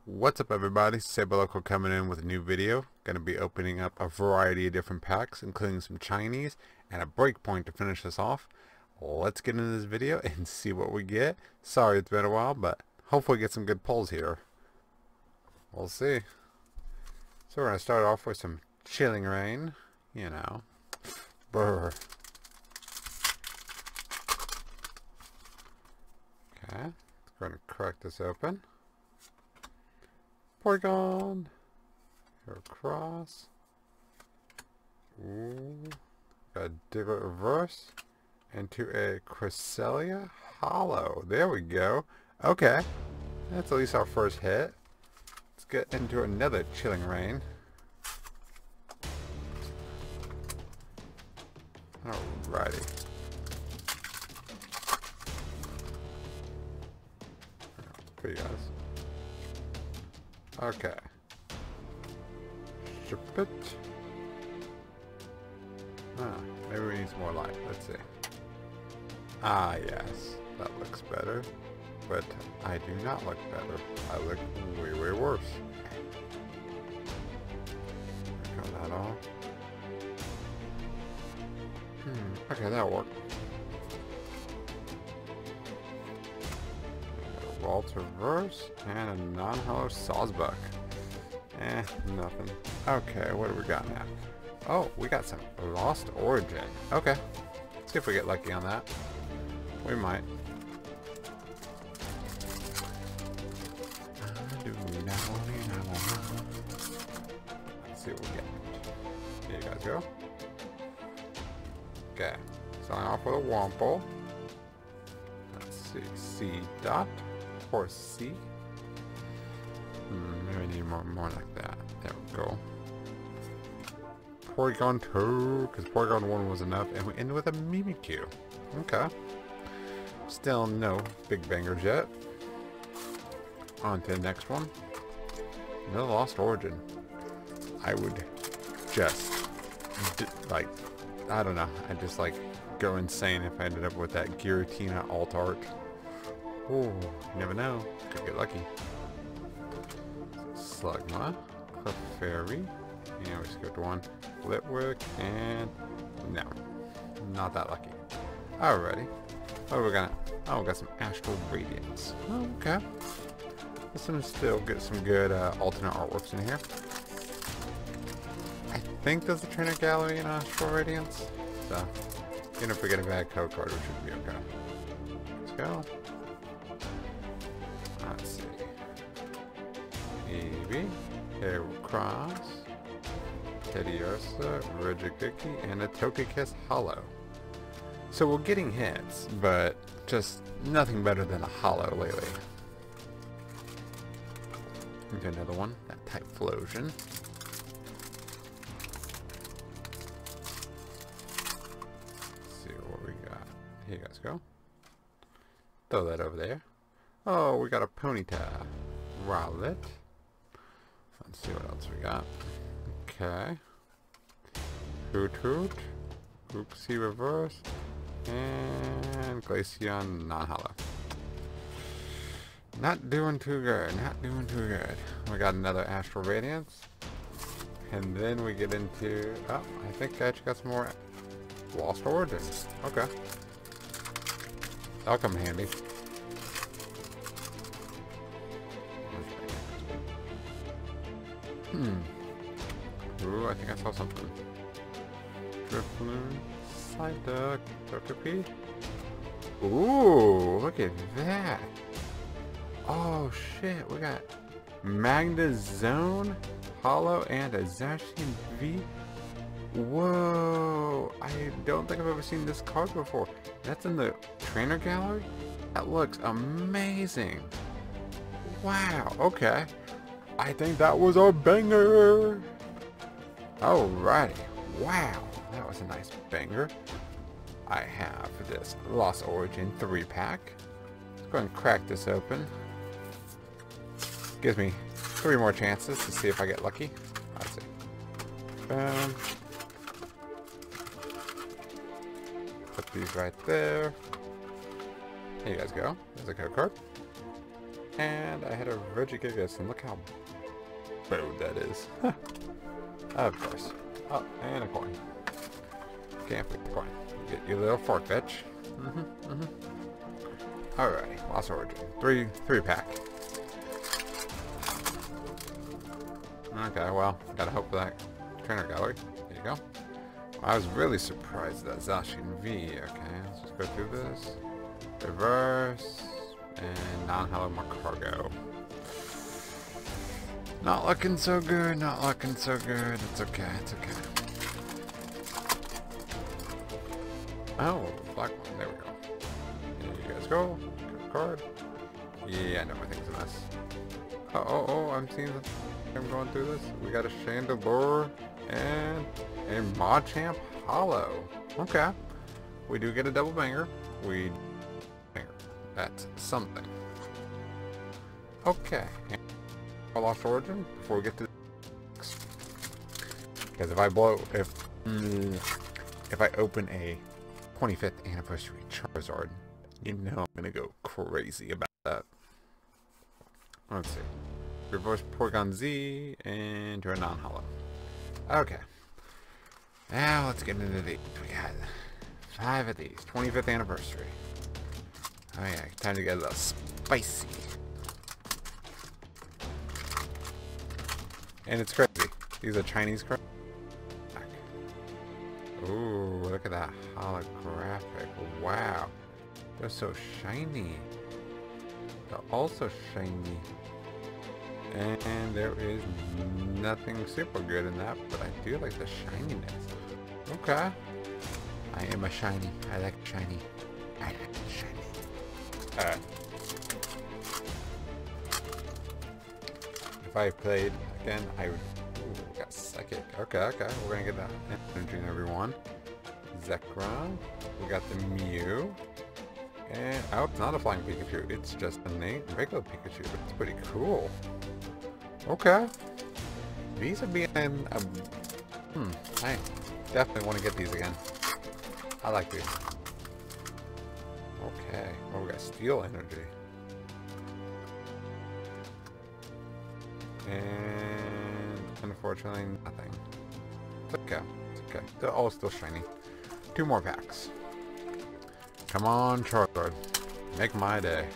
What's up everybody, Local coming in with a new video. Going to be opening up a variety of different packs, including some Chinese and a breakpoint to finish this off. Let's get into this video and see what we get. Sorry it's been a while, but hopefully get some good pulls here. We'll see. So we're going to start off with some Chilling Rain, you know. Brr. Okay, we're going to crack this open. Porygon. Here across. Ooh. Got a Diglett reverse. Into a Cresselia Hollow. There we go. Okay. That's at least our first hit. Let's get into another Chilling Rain. Alrighty. For you guys. Okay. Ship it. Maybe we need some more light. Let's see. Ah, yes. That looks better. But I do not look better. I look way, way worse. Cut that off. Okay, that'll work. Waltz reverse and a non-hollow Sawsbuck. Nothing. Okay, what do we got now? Oh, we got some Lost Origin. Okay. Let's see if we get lucky on that. We might. Let's see what we get. Here you guys go. Okay. Starting off with a Womple. Let's see. C-Dot. Or C. Maybe I need more like that. There we go. Porygon 2, because Porygon 1 was enough, and we ended with a Mimikyu. Okay. Still no big bangers yet. On to the next one. Another Lost Origin. I would just, like, I don't know. I just, like, go insane if I ended up with that Giratina alt art. Oh, you never know. Could get lucky. Slugma, Clefairy, and we skipped one. Litwick, and no, not that lucky. Alrighty. What are we gonna? Oh, we got some Astral Radiance. Oh, okay. Let's still get some good alternate artworks in here. I think there's a Trainer Gallery in Astral Radiance. So, even if we get a bad code card, we should be okay. Let's go. Let's see. Eevee, Heracross, Teddiursa, Regigiki, and a Togekiss Hollow. So we're getting hits, but just nothing better than a Hollow lately. Into another one, that Typhlosion. Let's see what we got. Here you guys go. Throw that over there. Oh, we got a Ponyta. Rowlet. Let's see what else we got. Okay. Hoot. Uxie reverse. And Glaceon non-hollow. Not doing too good. We got another Astral Radiance. And then we get into... Oh, I think I actually got some more Lost Origins. Okay. That'll come in handy. Ooh, I think I saw something. Drifloon, Psyduck, Togepi. Ooh, look at that. Oh shit, we got Magnezone, Hollow, and a Zacian V. Whoa, I don't think I've ever seen this card before. That's in the Trainer Gallery? That looks amazing. Wow, okay. I think that was a banger. Alrighty. Wow. That was a nice banger. I have this Lost Origin 3-pack. Let's go ahead and crack this open. Gives me 3 more chances to see if I get lucky. Let's see. Boom. Put these right there. Here you guys go. There's a code card. And I had a Regigigas, and look how bowed that is. Of course. Oh, and a coin. Can't beat the coin. Get your little Farfetch. Alrighty, Lost Origin. Three pack. Okay, well, gotta hope for that trainer gallery. There you go. I was really surprised at that Zacian V. Okay, let's just go through this. Reverse. And non-hollow Cargo. Not looking so good, not looking so good. It's okay, it's okay. Oh, black one. There we go. There you guys go. Good card. Yeah, no, everything's a mess. Oh, I'm seeing that. I'm going through this. We got a Chandelure and a Machamp Hollow. Okay. We do get a double banger. That's something. Okay. And Lost Origin before we get to this. Because if I open a 25th anniversary Charizard, you know I'm gonna go crazy about that. Let's see. Reverse Porygon Z and to a non-hollow. Okay. Now let's get into these. We got 5 of these. 25th anniversary. Oh yeah, time to get a little spicy. And it's crazy. These are Chinese cards. Ooh, look at that holographic. Wow. They're so shiny. They're also shiny. And there is nothing super good in that, but I do like the shininess. Okay. I am a shiny. I like shiny. I like shiny. If I played again, I would... Ooh, got Psychic. Okay. We're gonna get that energy in everyone. Zekrom. We got the Mew. And, oh, it's not a flying Pikachu. It's just a regular Pikachu. But it's pretty cool. Okay. These are being... I definitely want to get these again. I like these. Okay. Oh, we got Steel Energy. And unfortunately, nothing. It's okay. It's okay. They're all still shiny. 2 more packs. Come on, Charizard. Make my day.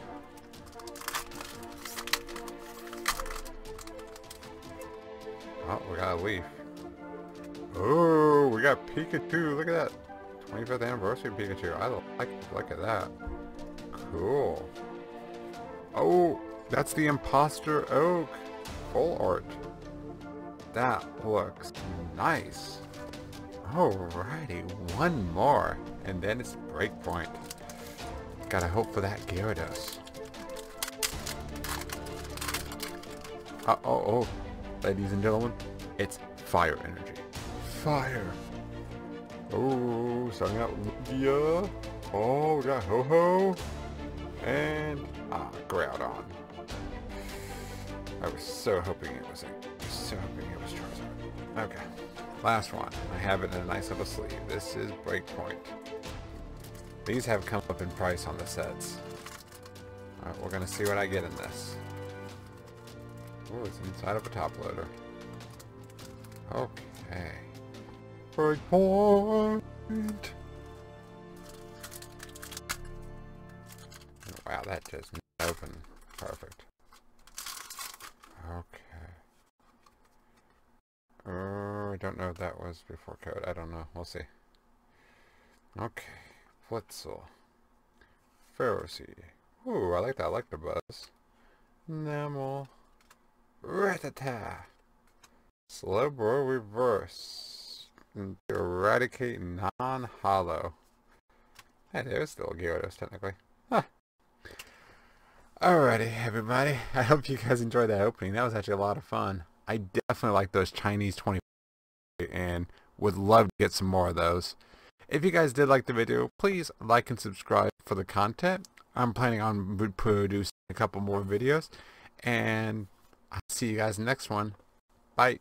Oh, we got a leaf. Oh, we got Pikachu. Look at that. 25th anniversary Pikachu. I like the look at that. Cool. Oh, that's the Imposter Oak. Full art. That looks nice. Alrighty, 1 more. And then it's Breakpoint. Gotta hope for that Gyarados. Oh. Ladies and gentlemen, it's Fire Energy. Fire. Oh, starting out Lugia. Oh, we got Ho-Ho. And, Groudon. I was so hoping it was Charizard. Okay. Last one. I have it in a nice little sleeve. This is Breakpoint. These have come up in price on the sets. Alright, we're gonna see what I get in this. Oh, it's inside of a top loader. Okay. Breakpoint! Wow, that just opened. Perfect. Okay. Oh, I don't know if that was before code. I don't know. We'll see. Okay. Flitzel. Ferocity. Ooh, I like that. I like the buzz. Namel. Rattata. Slowbro Reverse. Eradicate non-hollow. Hey, there's still a Gyarados, technically. Huh. Alrighty, everybody. I hope you guys enjoyed that opening. That was actually a lot of fun. I definitely like those Chinese 20 and would love to get some more of those. If you guys did like the video, please like and subscribe for the content. I'm planning on producing a couple more videos. And I'll see you guys in the next one. Bye.